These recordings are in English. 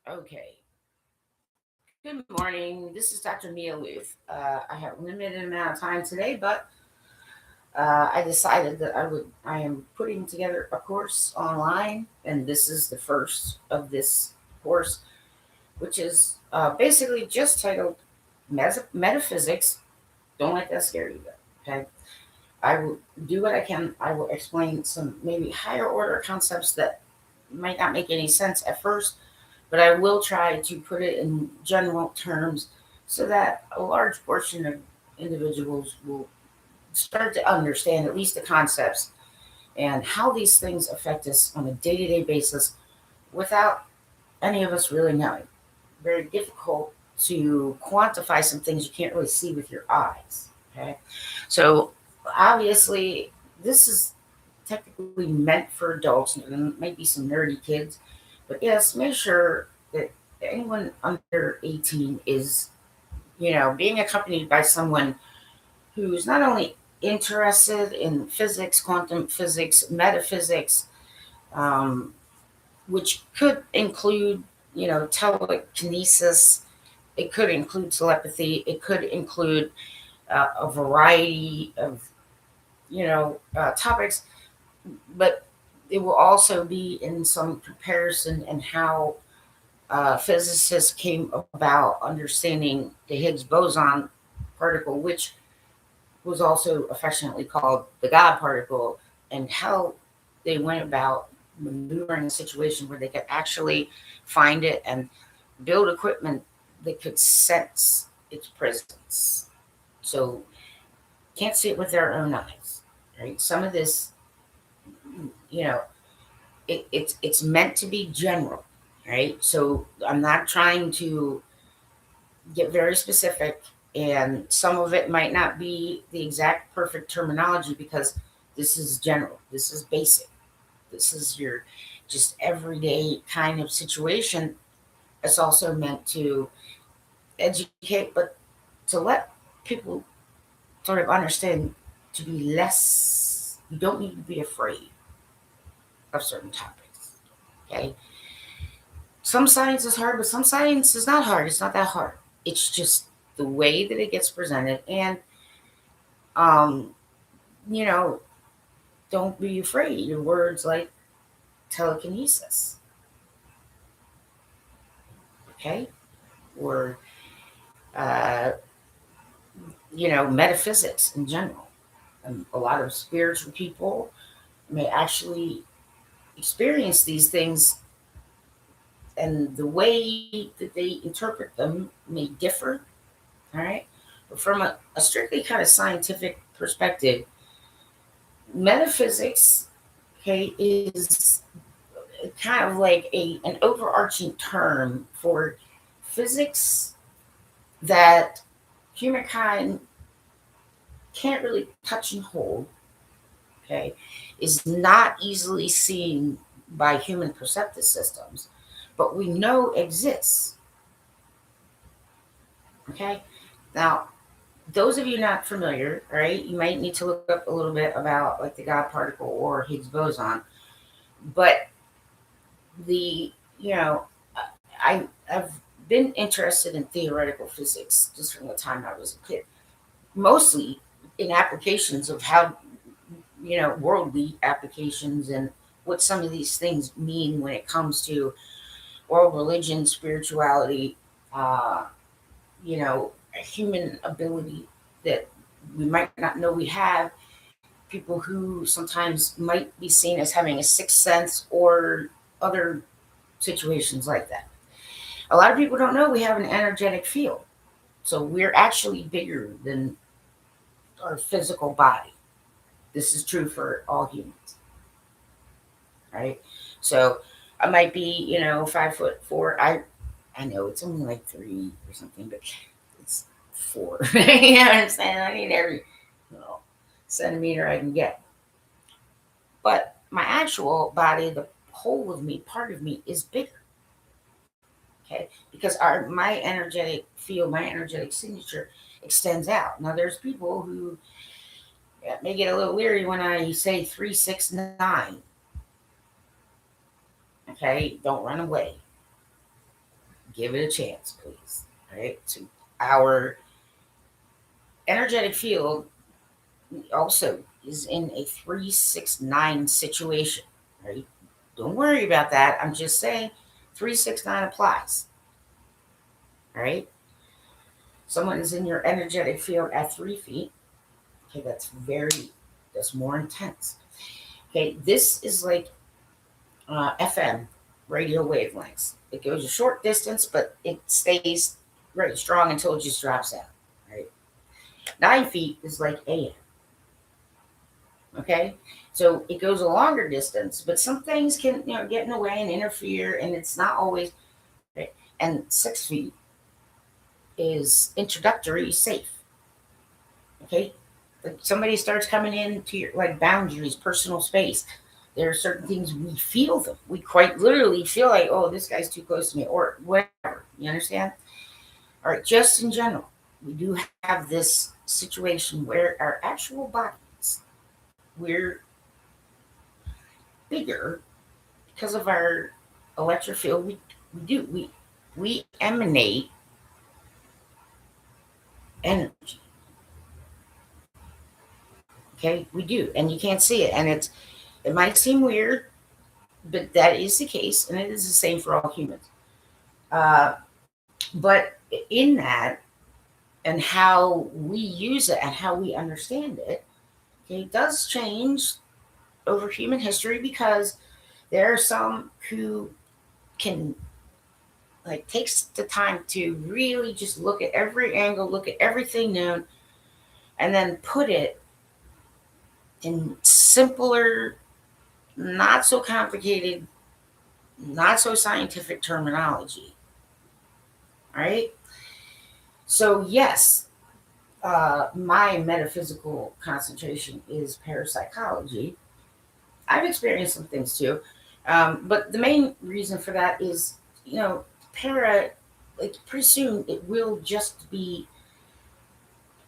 Okay. Good morning. This is Dr. Mia Luth. I have a limited amount of time today, but I decided that I am putting together a course online, and this is the first of this course, which is basically just titled Metaphysics. Don't let that scare you, though. Okay. I will do what I can. I will explain some maybe higher order concepts that might not make any sense at first, but I will try to put it in general terms so that a large portion of individuals will start to understand at least the concepts and how these things affect us on a day to day basis without any of us really knowing. Very difficult to quantify some things you can't really see with your eyes. Okay. So, obviously, this is technically meant for adults, and maybe some nerdy kids. But yes, make sure that anyone under 18 is, being accompanied by someone who's not only interested in physics, quantum physics, metaphysics, um, which could include, telekinesis. It could include telepathy. It could include a variety of, topics, but it will also be in some comparison and how physicists came about understanding the Higgs boson particle, which was also affectionately called the God particle, and how they went about maneuvering a situation where they could actually find it and build equipment that could sense its presence. So can't see it with their own eyes, right? Some of this, you know, it's meant to be general, right? So I'm not trying to get very specific, and some of it might not be the exact perfect terminology because this is general, this is basic, this is your just everyday kind of situation. It's also meant to educate, but to let people sort of understand, to be less, you don't need to be afraid of certain topics. Okay. Some science is hard, but some science is not hard. It's not that hard. It's just the way that it gets presented. And, um, you know, don't be afraid. Your words like telekinesis, okay? Or, uh, metaphysics in general. And a lot of spiritual people may actually experience these things, and the way that they interpret them may differ, all right? But from a strictly kind of scientific perspective, metaphysics, okay, is kind of like an overarching term for physics that humankind can't really touch and hold, okay, is not easily seen by human perceptive systems, but we know exists, okay? Now, those of you not familiar, right, you might need to look up a little bit about like the God particle or Higgs boson, but the, you know, I've been interested in theoretical physics just from the time I was a kid, mostly in applications of how, worldly applications and what some of these things mean when it comes to world religion, spirituality, uh, human ability that we might not know we have. People who sometimes might be seen as having a sixth sense or other situations like that. A lot of people don't know we have an energetic field. So we're actually bigger than our physical body. This is true for all humans, right? So I might be, 5'4". I know it's only like 3 or something, but it's 4. You know what I'm saying? I need every, centimeter I can get. But my actual body, the whole of me, part of me, is bigger. Okay, because my energetic field, my energetic signature extends out. Now there's people who may get a little weary when I say 3, 6, 9. Okay, don't run away. Give it a chance, please. All right. So our energetic field also is in a 369 situation. Right. Don't worry about that. I'm just saying 369 applies. All right. Someone is in your energetic field at 3 feet. Okay, that's more intense. Okay, this is like FM radio wavelengths. It goes a short distance, but it stays very strong until it just drops out. Right, 9 feet is like AM. Okay, so it goes a longer distance, but some things can get in the way and interfere, and it's not always. Right? And 6 feet is introductory safe. Okay, like somebody starts coming into your like boundaries, personal space. There are certain things we feel them. We quite literally feel like, oh, this guy's too close to me, or whatever. You understand? All right, just in general, we do have this situation where our actual bodies, we're bigger because of our electric field. We emanate energy. Okay, we do, and you can't see it, and it might seem weird, but that is the case, and it is the same for all humans. Uh, but in that, and how we use it and how we understand it, okay, it does change over human history because there are some who can like takes the time to really just look at every angle, look at everything known, and then put it in simpler, not so complicated, not so scientific terminology. All right. So yes, my metaphysical concentration is parapsychology. I've experienced some things too, but the main reason for that is, para. Like pretty soon, it will just be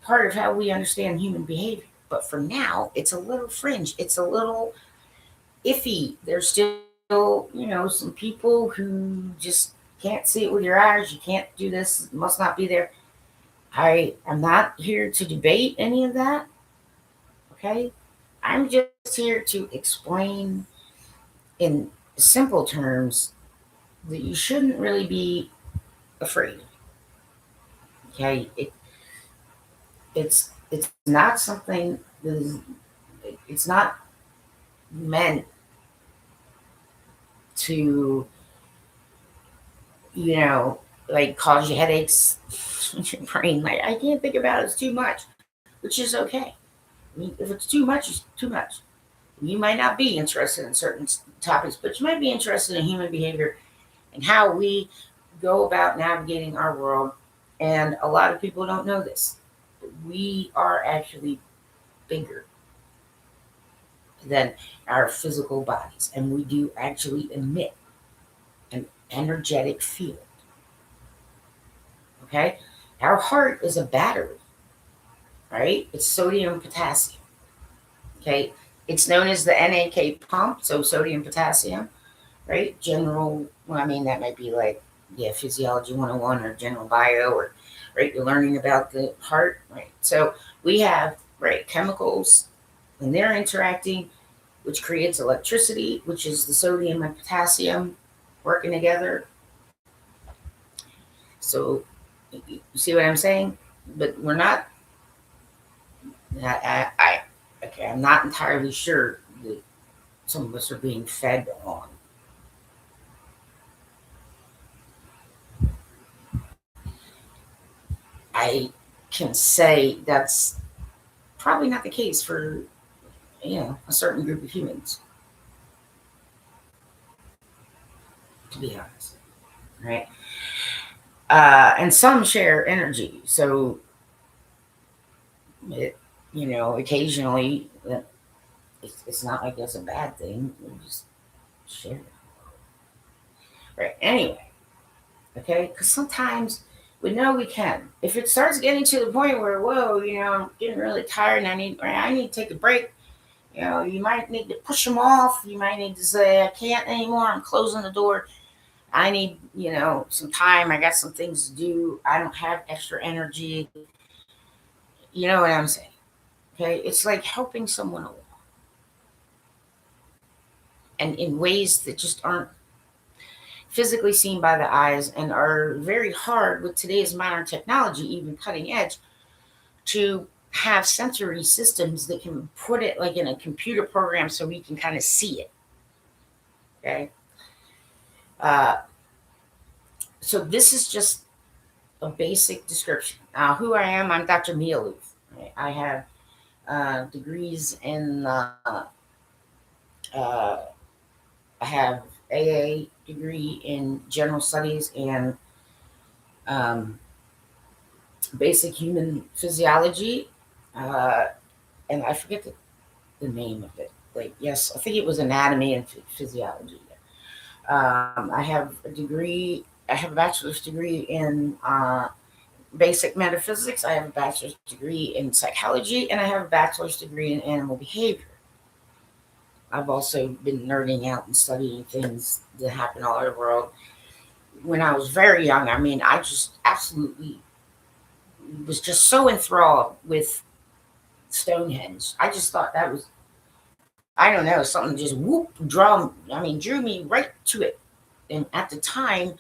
part of how we understand human behavior. But for now, it's a little fringe. It's a little iffy. There's still, some people who just can't see it with your eyes. You can't do this. It must not be there. I'm not here to debate any of that. Okay, I'm just here to explain in simple terms that you shouldn't really be afraid. Okay, it's not something that is, it's not meant to like cause you headaches in your brain. Like I can't think about it. It's too much, which is okay. I mean, if it's too much, it's too much. You might not be interested in certain topics, but you might be interested in human behavior and how we go about navigating our world. And a lot of people don't know this. But we are actually bigger than our physical bodies, and we do actually emit an energetic field. Okay? Our heart is a battery, right? It's sodium and potassium. Okay? It's known as the NAK pump, so sodium, potassium, right? Well, I mean, that might be like, yeah, physiology 101 or general bio, or, right, you're learning about the heart, right? So we have, right, chemicals, when they're interacting, which creates electricity, which is the sodium and potassium working together. So you see what I'm saying? But we're not, okay, I'm not entirely sure that some of us are being fed on. I can say that's probably not the case for, a certain group of humans, to be honest, right? And some share energy, so it, occasionally it's not like that's a bad thing. We just share it, right? Anyway, okay, because sometimes we know we can. If it starts getting to the point where, whoa, I'm getting really tired and I need to take a break. You might need to push them off. You might need to say, I can't anymore. I'm closing the door. I need, some time. I got some things to do. I don't have extra energy. You know what I'm saying? Okay. It's like helping someone along and in ways that just aren't physically seen by the eyes and are very hard with today's modern technology, even cutting edge, to have sensory systems that can put it like in a computer program so we can kind of see it. Okay. Uh, so this is just a basic description. Who I am, I'm Dr. Mia Luth. Right? I have degrees in, uh, I have AA degree in general studies and um, basic human physiology. Uh, and I forget the name of it. Like, yes, I think it was anatomy and physiology. I have a degree, I have a bachelor's degree in basic metaphysics. I have a bachelor's degree in psychology, and I have a bachelor's degree in animal behavior. I've also been nerding out and studying things that happen all over the world. When I was very young, I mean, I just absolutely was just so enthralled with Stonehenge. I just thought that was, I don't know, something just drew me right to it. And at the time,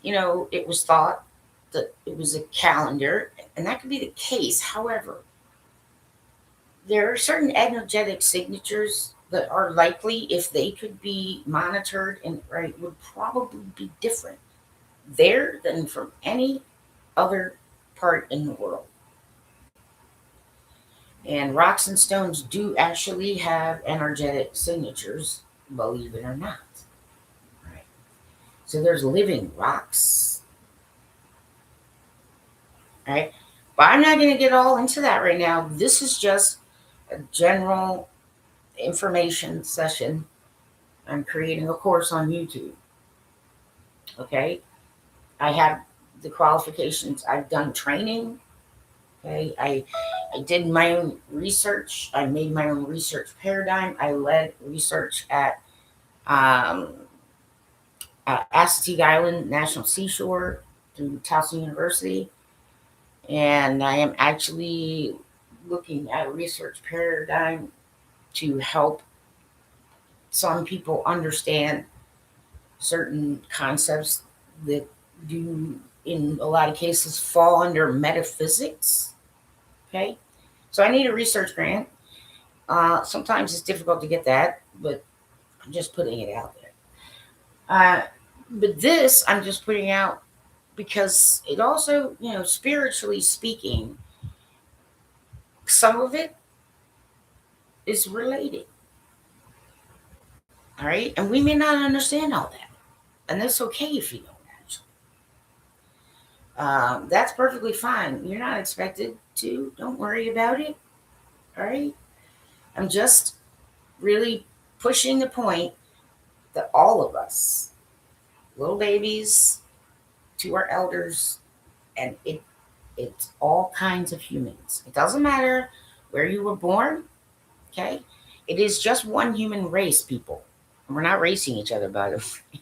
it was thought that it was a calendar, and that could be the case. However, there are certain energetic signatures that are likely, if they could be monitored and right, would probably be different there than from any other part in the world. And rocks and stones do actually have energetic signatures, believe it or not. Right. So there's living rocks, right? But I'm not going to get all into that right now. This is just a general information session. I'm creating a course on YouTube. Okay. I have the qualifications. I've done training. Okay. I did my own research. I made my own research paradigm. I led research at um, Assateague Island National Seashore through Towson University. And I am actually looking at a research paradigm to help some people understand certain concepts that do, in a lot of cases, fall under metaphysics. Okay. So I need a research grant. Sometimes it's difficult to get that, but I'm just putting it out there. But this I'm just putting out because it also, spiritually speaking, some of it is related. All right. And we may not understand all that. And that's okay if you don't, actually. That's perfectly fine. You're not expected to. Don't worry about it. All right. I'm just really pushing the point that all of us, little babies to our elders, and it's all kinds of humans. It doesn't matter where you were born. Okay. It is just one human race, people. And we're not racing each other, by the way.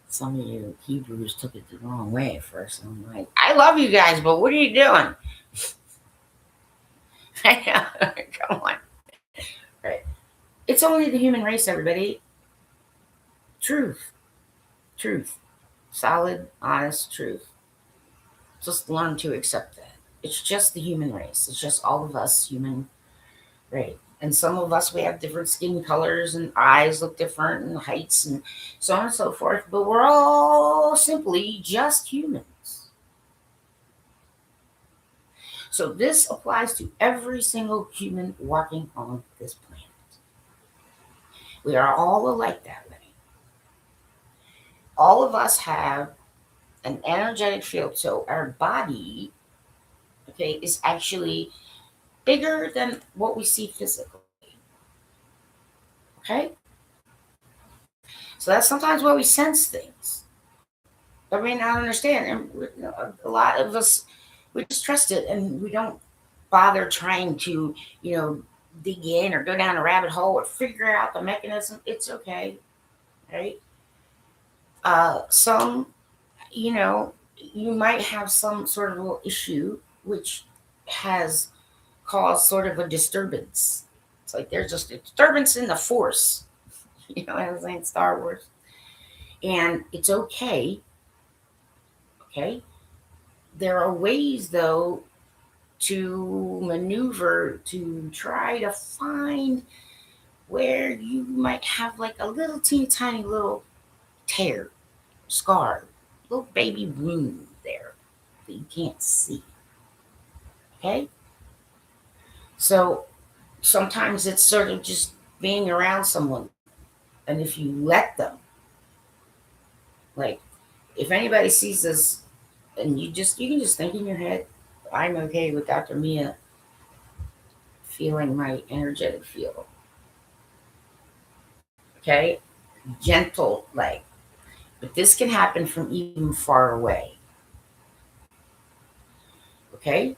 Some of you Hebrews took it the wrong way at first. I'm like, I love you guys, but what are you doing? Come on. Right. It's only the human race, everybody. Truth. Truth. Solid, honest truth. Just learn to accept that. It's just the human race. It's just all of us human. Right. And some of us, we have different skin colors and eyes look different and heights and so on and so forth. But we're all simply just humans. So this applies to every single human walking on this planet. We are all alike that way. All of us have an energetic field. So our body, okay, is actually bigger than what we see physically. Okay? So that's sometimes why we sense things. I mean, I understand. And a lot of us, we just trust it and we don't bother trying to, dig in or go down a rabbit hole or figure out the mechanism. It's okay. right? Some, you know, you might have some sort of little issue which has caused sort of a disturbance. It's like there's just a disturbance in the force, as in Star Wars. And it's okay, okay? There are ways, though, to maneuver to try to find where you might have like a little teeny tiny little tear, scar, little baby wound there that you can't see. Okay? So sometimes it's sort of just being around someone. And if you let them, like, if anybody sees this and you can just think in your head, I'm okay with Dr. Mia feeling my energetic field. Okay? Gentle, like, but this can happen from even far away. Okay?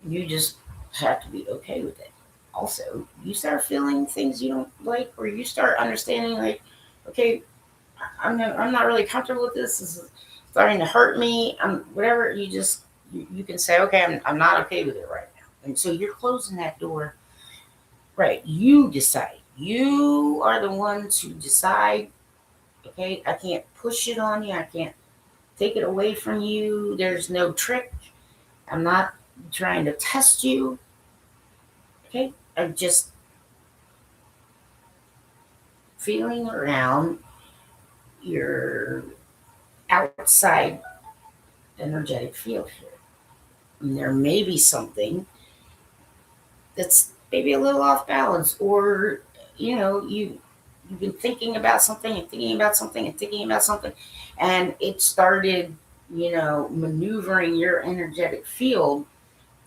You just have to be okay with it. Also, you start feeling things you don't like, or you start understanding, like, okay, I'm not really comfortable with this. This is starting to hurt me. Whatever. You can say, okay, I'm not okay with it right now. And so you're closing that door. Right. You decide. You are the ones who decide. Okay, I can't push it on you. I can't take it away from you. There's no trick. I'm not trying to test you. Okay, I'm just feeling around your outside energetic field here. And there may be something that's maybe a little off balance, or you've been thinking about something and thinking about something and thinking about something, and it started, maneuvering your energetic field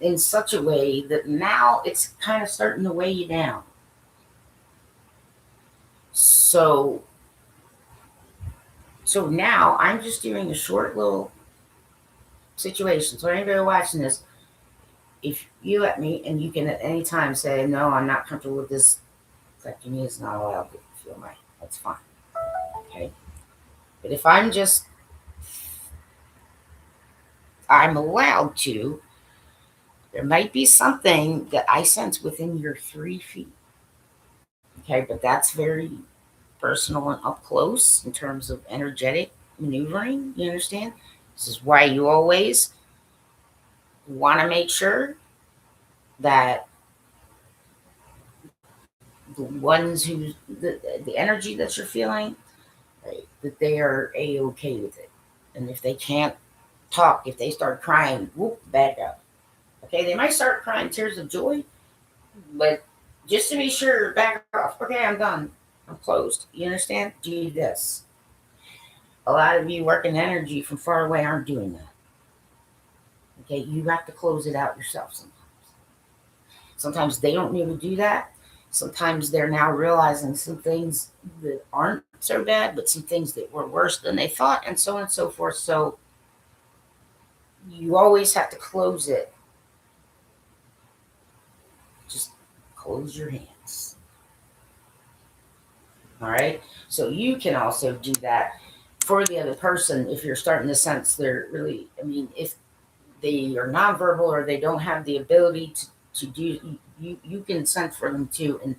in such a way that now it's kind of starting to weigh you down. So now I'm just doing a short little situation. So anybody watching this, if you let me, and you can at any time say, no, I'm not comfortable with this, Dr. Me is not allowed to feel my, that's fine. Okay. But if I'm allowed to, there might be something that I sense within your 3 feet. Okay. But that's very personal and up close in terms of energetic maneuvering. You understand? This is why you always want to make sure that the ones who the energy that you're feeling, right, that they are a-okay with it. And if they can't talk, if they start crying, whoop, back up. Okay, they might start crying tears of joy, but just to be sure, back off. Okay, I'm done. I'm closed. You understand? Do this. A lot of you working energy from far away aren't doing that. Okay, you have to close it out yourself sometimes. Sometimes they don't need to do that. Sometimes they're now realizing some things that aren't so bad, but some things that were worse than they thought, and so on and so forth. So you always have to close it. Just close your hands. All right. So you can also do that for the other person if you're starting to sense they're really, if they are nonverbal or they don't have the ability to do, you can sense for them too. And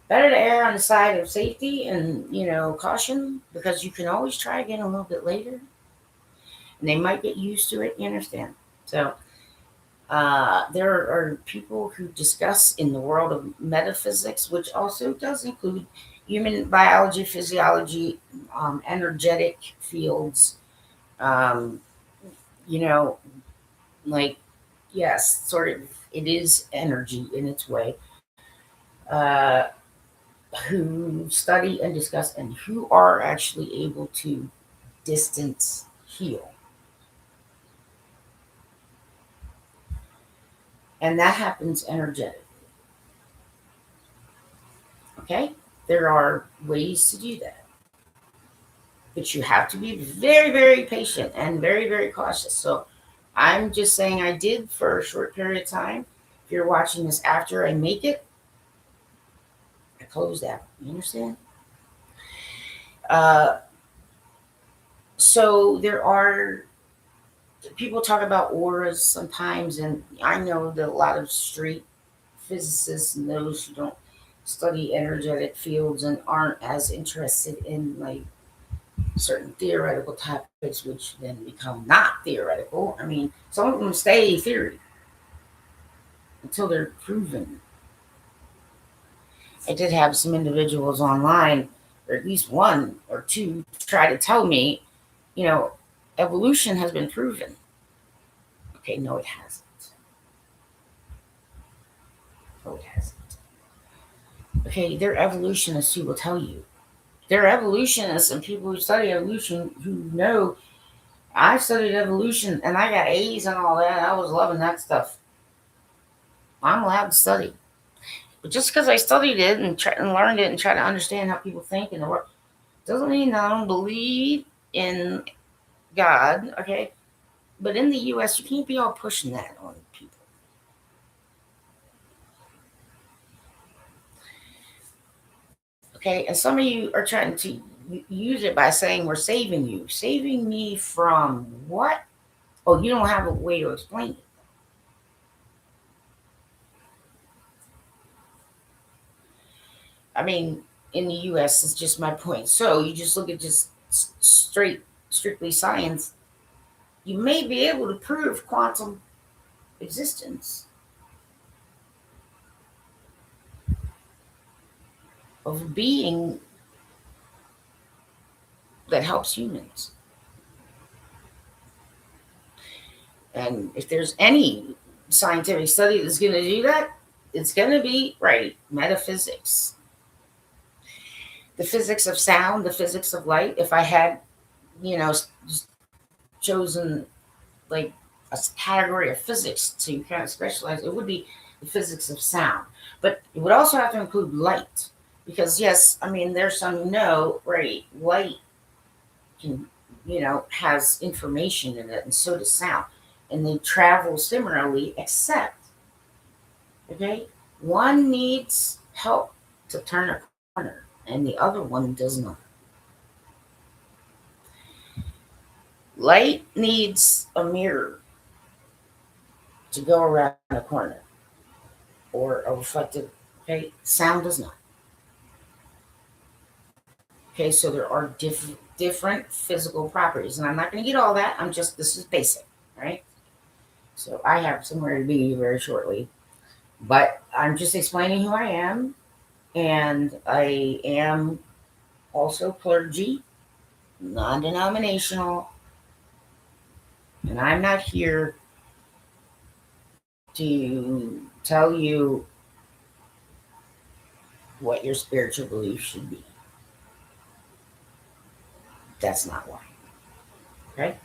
better to err on the side of safety and, caution, because you can always try again a little bit later. And they might get used to it. You understand? So there are people who discuss in the world of metaphysics, which also does include human biology, physiology, energetic fields, um, you know, like, yes, sort of, it is energy in its way, uh, who study and discuss and who are actually able to distance heal. And that happens energetically. Okay? There are ways to do that. But you have to be very, very patient and very, very cautious. So I'm just saying I did for a short period of time. If you're watching this after I make it, I close that. You understand? Uh, so there are people talk about auras sometimes, and I know that a lot of street physicists and those who don't study energetic fields and aren't as interested in like certain theoretical topics, which then become not theoretical. I mean, some of them stay theory until they're proven. I did have some individuals online, or at least one or two, try to tell me, you know, evolution has been proven. Okay, no, it hasn't. No, it hasn't. Okay, they're evolutionists who will tell you. They're evolutionists and people who study evolution who know I studied evolution and I got A's and all that. I was loving that stuff. I'm allowed to study. But just because I studied it and learned it and try to understand how people think in the world doesn't mean I don't believe in God, okay? But in the US, you can't be all pushing that on people. Okay? And some of you are trying to use it by saying we're saving you. Saving me from what? Oh, you don't have a way to explain it. I mean, in the US, it's just my point. So you just look at just strictly science, you may be able to prove quantum existence of a being that helps humans. And if there's any scientific study that's going to do that, it's going to be right metaphysics, the physics of sound, the physics of light. If I had, you know, chosen like a category of physics to kind of specialize, it would be the physics of sound. But it would also have to include light. Because yes, I mean there's some who know, right, light can, has information in it, and so does sound. And they travel similarly, except, okay, one needs help to turn a corner and the other one does not. Light needs a mirror to go around a corner or a reflected, okay, sound does not. Okay, so there are different physical properties, and I'm not going to get all that. This is basic, right? So I have somewhere to be very shortly, but I'm just explaining who I am, and I am also clergy, non-denominational, and I'm not here to tell you what your spiritual belief should be. That's not why. Okay?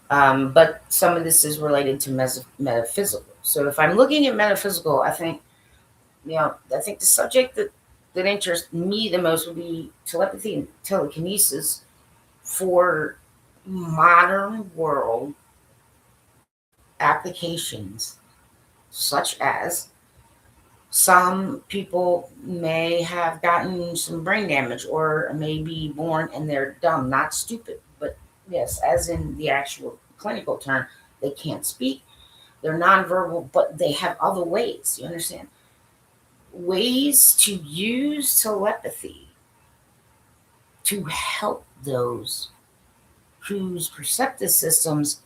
But some of this is related to metaphysical. So if I'm looking at metaphysical, I think the subject that interests me the most would be telepathy and telekinesis for modern world applications, such as some people may have gotten some brain damage or may be born and they're dumb, not stupid, but yes, as in the actual clinical term, they can't speak, they're nonverbal, but they have other ways, you understand? Ways to use telepathy to help those whose perceptive systems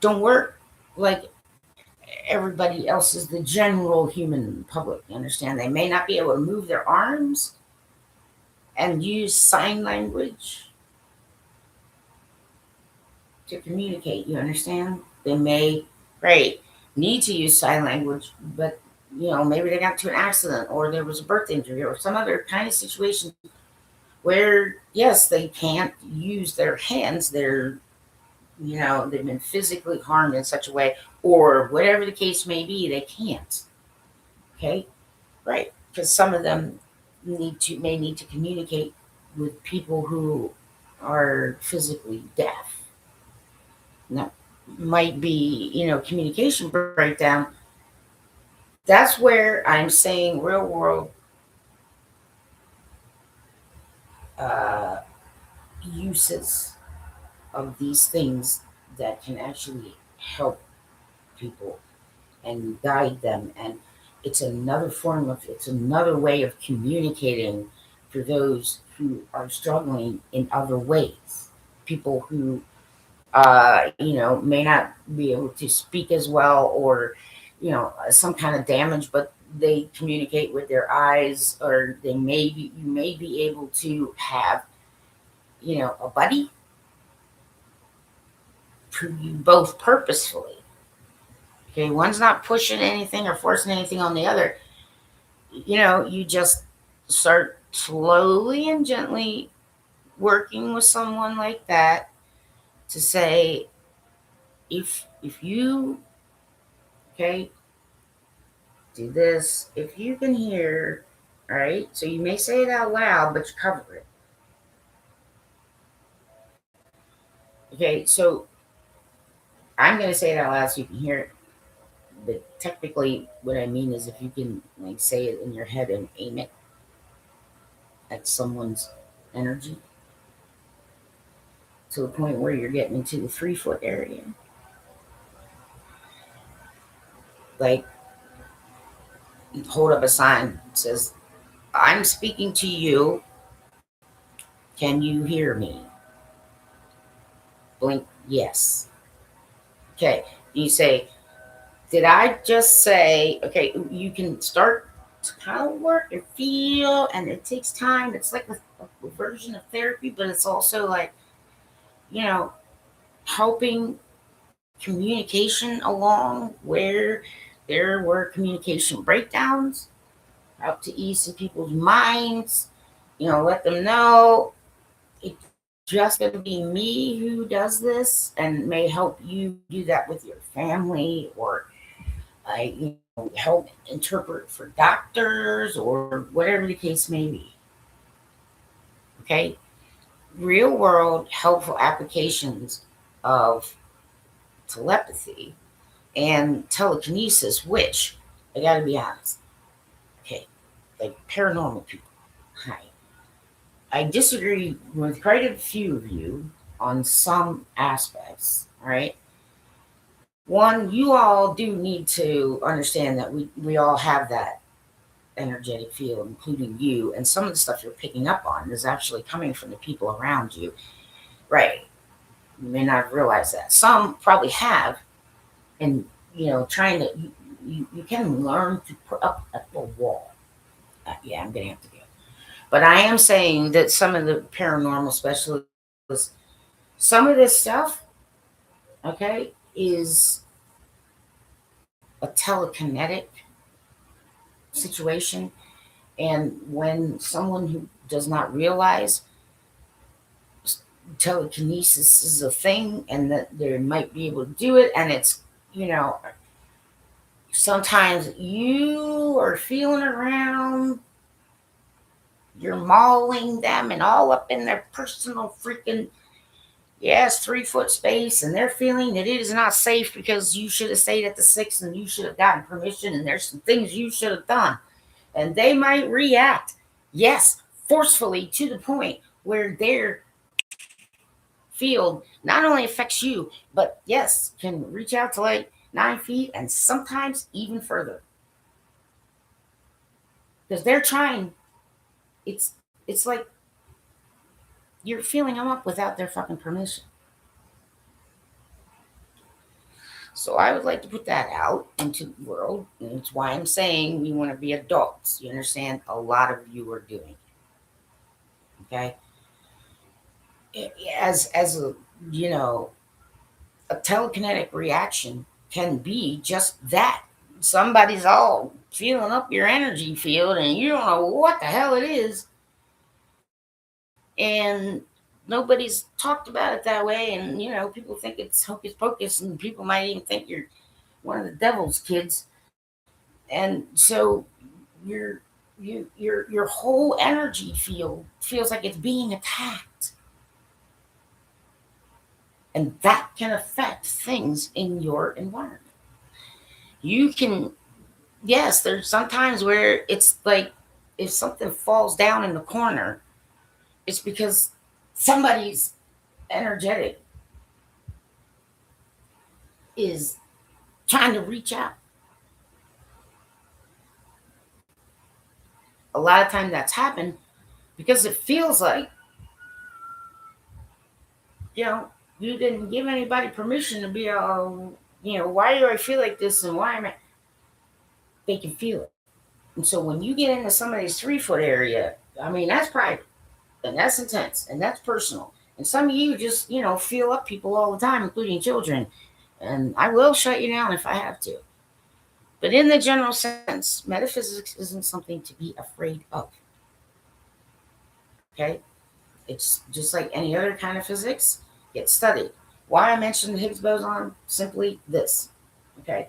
don't work like everybody else's, the general human public. You understand? They may not be able to move their arms and use sign language to communicate. You understand? They may, right, need to use sign language, but maybe they got into an accident or there was a birth injury or some other kind of situation where yes, they can't use their hands. They've been physically harmed in such a way, or whatever the case may be, they can't. Okay, right? Because some of them may need to communicate with people who are physically deaf. That might be, communication breakdown. That's where I'm saying real world uses of these things that can actually help people and guide them. And it's another way of communicating for those who are struggling in other ways. People who, may not be able to speak as well, or, some kind of damage, but they communicate with their eyes, or you may be able to have, a buddy for you both purposefully. Okay, one's not pushing anything or forcing anything on the other. You just start slowly and gently working with someone like that to say, if you, okay, do this, if you can hear, all right, so you may say it out loud, but you cover it. Okay, so I'm going to say it out loud so you can hear it, but technically what I mean is if you can like say it in your head and aim it at someone's energy to the point where you're getting into the 3 foot area. Like, hold up a sign that says, I'm speaking to you. Can you hear me? Blink, yes. Okay. You say, did I just say, okay, you can start to kind of work and feel, and it takes time. It's like a version of therapy, but it's also like, you know, helping communication along where there were communication breakdowns, how to ease in people's minds, let them know it's just going to be me who does this, and may help you do that with your family, or help interpret for doctors, or whatever the case may be. Okay? Real world helpful applications of telepathy and telekinesis, which I got to be honest, okay, like paranormal people. Hi. I disagree with quite a few of you on some aspects. All right. One, you all do need to understand that we all have that energetic field, including you, and some of the stuff you're picking up on is actually coming from the people around you. Right. You may not realize that. Some probably have, and trying to you can learn to put up a wall. Yeah, I'm gonna have to go. But I am saying that some of the paranormal specialists, some of this stuff, okay, is a telekinetic situation. And when someone who does not realize telekinesis is a thing and that they might be able to do it, and it's, you know, sometimes you are feeling around, you're mauling them and all up in their personal freaking, yes, 3 foot space, and they're feeling that it is not safe because you should have stayed at the 6 and you should have gotten permission, and there's some things you should have done. And they might react, yes, forcefully, to the point where their field not only affects you, but yes, can reach out to like 9 feet and sometimes even further. Because they're trying, it's it's like you're feeling them up without their fucking permission. So I would like to put that out into the world, and it's why I'm saying we want to be adults. You understand? A lot of you are doing it. Okay, as a, you know a telekinetic reaction can be just that. Somebody's all feeling up your energy field, and you don't know what the hell it is, and nobody's talked about it that way, and people think it's hocus pocus, and people might even think you're one of the devil's kids. And so your your whole energy field feels like it's being attacked, and that can affect things in your environment. You can, yes, there's sometimes where it's like if something falls down in the corner, it's because somebody's energetic is trying to reach out. A lot of time that's happened because it feels like, you know, you didn't give anybody permission to be all, why do I feel like this and why am I? They can feel it. And so when you get into somebody's 3 foot area, I mean, that's private and that's intense and that's personal. And some of you just, feel up people all the time, including children. And I will shut you down if I have to. But in the general sense, metaphysics isn't something to be afraid of. Okay? It's just like any other kind of physics, gets studied. Why I mentioned the Higgs boson? Simply this. Okay?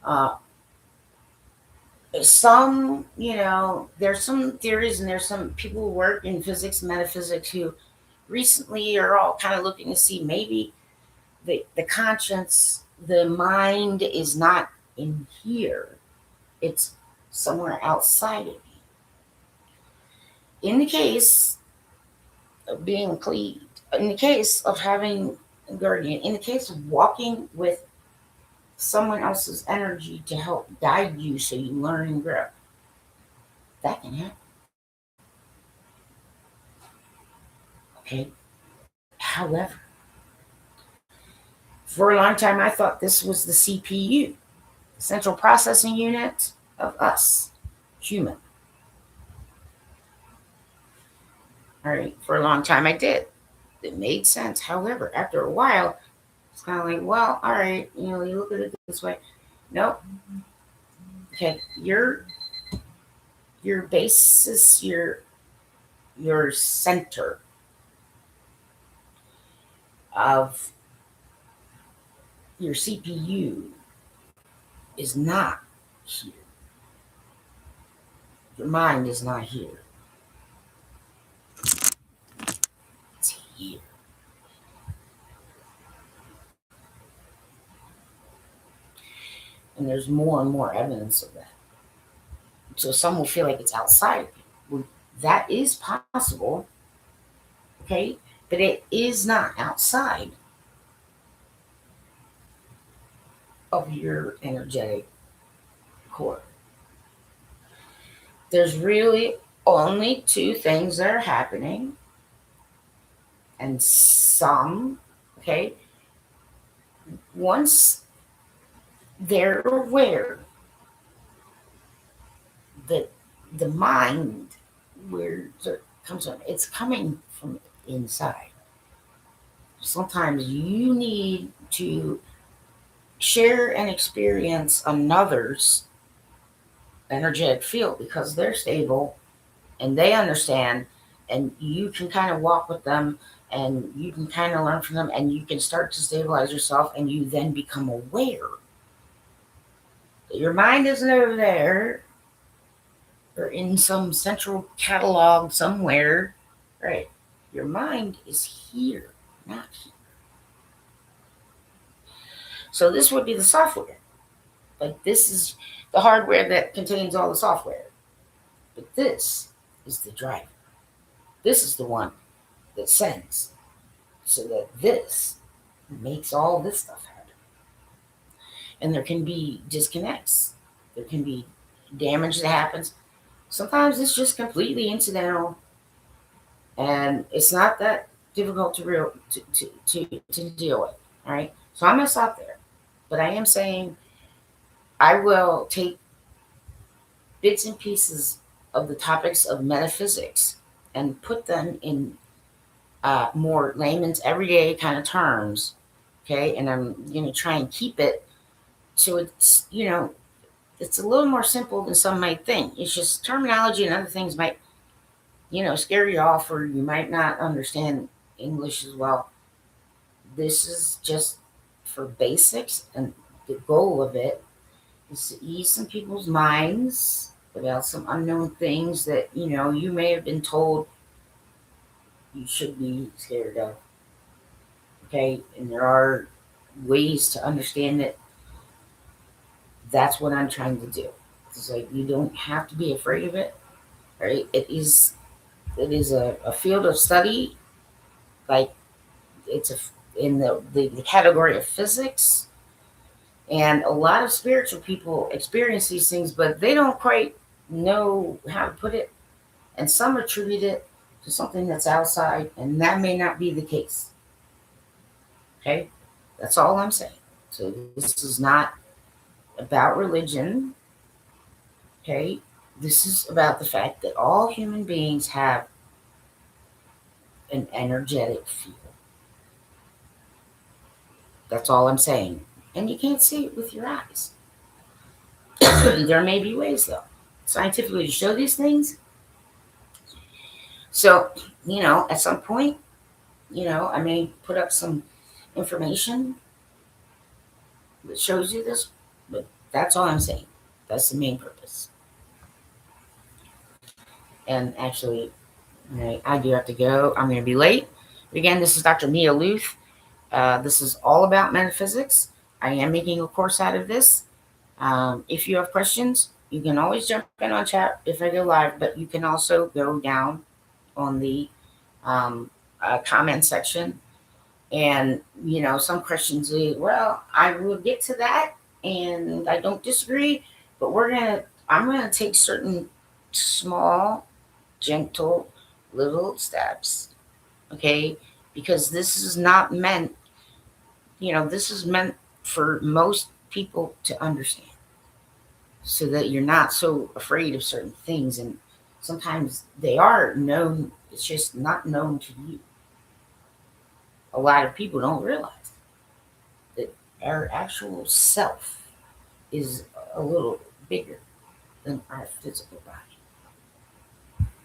Uh, there's some theories and there's some people who work in physics and metaphysics who recently are all kind of looking to see maybe the conscience, the mind is not in here, it's somewhere outside of you. In the case of being cleaved, in the case of having a guardian, in the case of walking with someone else's energy to help guide you so you learn and grow, that can happen. Okay. However, for a long time, I thought this was the CPU, the central processing unit of us, human. All right. For a long time, I did. It made sense. However, after a while, it's kind of like, well, all right, you look at it this way. Nope. Okay, your basis, your center of your CPU is not here. Your mind is not here. It's here. And there's more and more evidence of that. So some will feel like it's outside. Well, that is possible, okay? But it is not outside of your energetic core. There's really only two things that are happening, and some, okay, once they're aware that the mind, where it comes from, it's coming from inside. Sometimes you need to share and experience another's energetic field because they're stable and they understand, and you can kind of walk with them and you can kind of learn from them and you can start to stabilize yourself, and you then become aware that your mind isn't over there or in some central catalog somewhere, right? Your mind is here, not here. So this would be the software. Like, this is the hardware that contains all the software. But this is the driver. This is the one that sends. So that this makes all this stuff happen. And there can be disconnects. There can be damage that happens. Sometimes it's just completely incidental. And it's not that difficult to deal with. All right. So I'm gonna stop there. But I am saying I will take bits and pieces of the topics of metaphysics and put them in more layman's everyday kind of terms. Okay. And I'm going to try and keep it so it's a little more simple than some might think. It's just terminology and other things might, scare you off, or you might not understand English as well. This is just for basics, and the goal of it is to ease some people's minds about some unknown things that, you may have been told you should be scared of. Okay? And there are ways to understand it. That's what I'm trying to do. It's like, you don't have to be afraid of it, right? It is a field of study like it's in the category of physics. And a lot of spiritual people experience these things, but they don't quite know how to put it. And some attribute it to something that's outside, and that may not be the case. Okay? That's all I'm saying. So this is not about religion. Okay? This is about the fact that all human beings have an energetic field. That's all I'm saying. And you can't see it with your eyes. There may be ways, though, scientifically to show these things. So, at some point, I may put up some information that shows you this, but that's all I'm saying. That's the main purpose. And actually, I do have to go. I'm going to be late. But again, this is Dr. Mia Luth. This is all about metaphysics. I am making a course out of this. If you have questions, you can always jump in on chat if I go live, but you can also go down on the comment section. And, some questions, well, I will get to that, and I don't disagree, but I'm going to take certain small, gentle, little steps, okay? Because this is not meant, this is meant for most people to understand so that you're not so afraid of certain things. And sometimes they are known, it's just not known to you. A lot of people don't realize that our actual self is a little bigger than our physical body.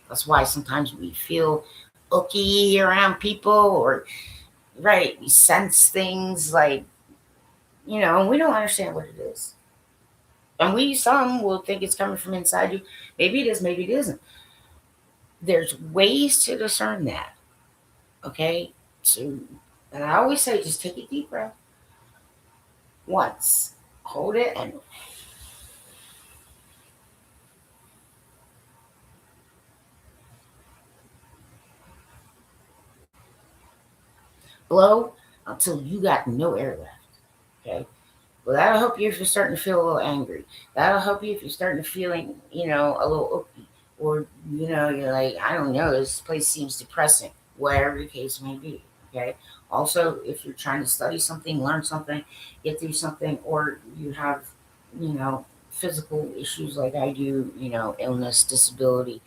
That's why sometimes we feel icky around people, or right, we sense things like, and we don't understand what it is. And some will think it's coming from inside you. Maybe it is, maybe it isn't. There's ways to discern that. Okay? So, and I always say, just take a deep breath once. Hold it and blow until you got no air left. Okay? Well, that'll help you if you're starting to feel a little angry. That'll help you if you're starting to feeling, a little icky. Or, you're like, I don't know, this place seems depressing. Whatever the case may be. Okay? Also, if you're trying to study something, learn something, get through something, or you have, physical issues like I do, illness, disability,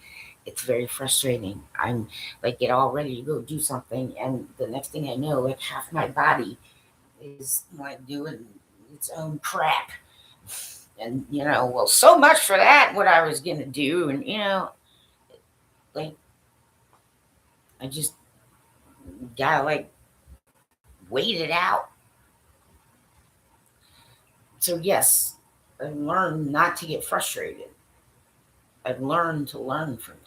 it's very frustrating. I'm like, get all ready to go do something, and the next thing I know, like half my body is like doing its own crap. And, well, so much for that, what I was going to do. And, like, I just gotta, like, wait it out. So, yes, I've learned not to get frustrated. I've learned to learn from it.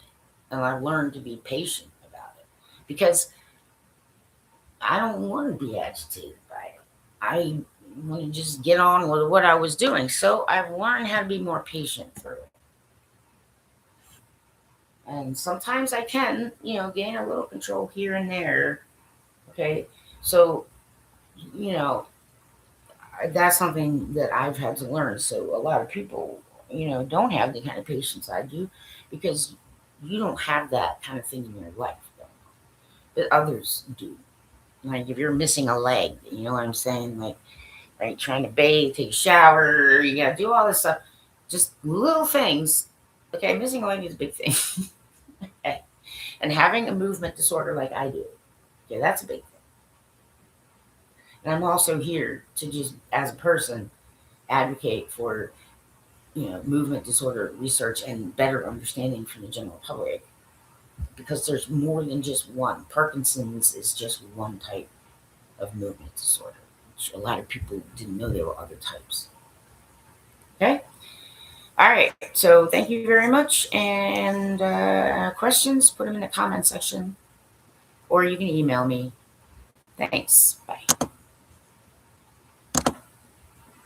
And I've learned to be patient about it. Because I don't want to be agitated by it. I want to just get on with what I was doing. So I've learned how to be more patient through it. And sometimes I can, gain a little control here and there. Okay. So, that's something that I've had to learn. So a lot of people, don't have the kind of patience I do, because you don't have that kind of thing in your life, but others do. Like if you're missing a leg, you know what I'm saying? Like, right, trying to bathe, take a shower, you gotta do all this stuff. Just little things. Okay, missing a leg is a big thing. Okay. And having a movement disorder like I do, yeah, that's a big thing. And I'm also here to just, as a person, advocate for, movement disorder research and better understanding from the general public, because there's more than just one. Parkinson's is just one type of movement disorder. A lot of people didn't know there were other types. Okay? All right. So thank you very much. And questions, put them in the comment section, or you can email me. Thanks. Bye.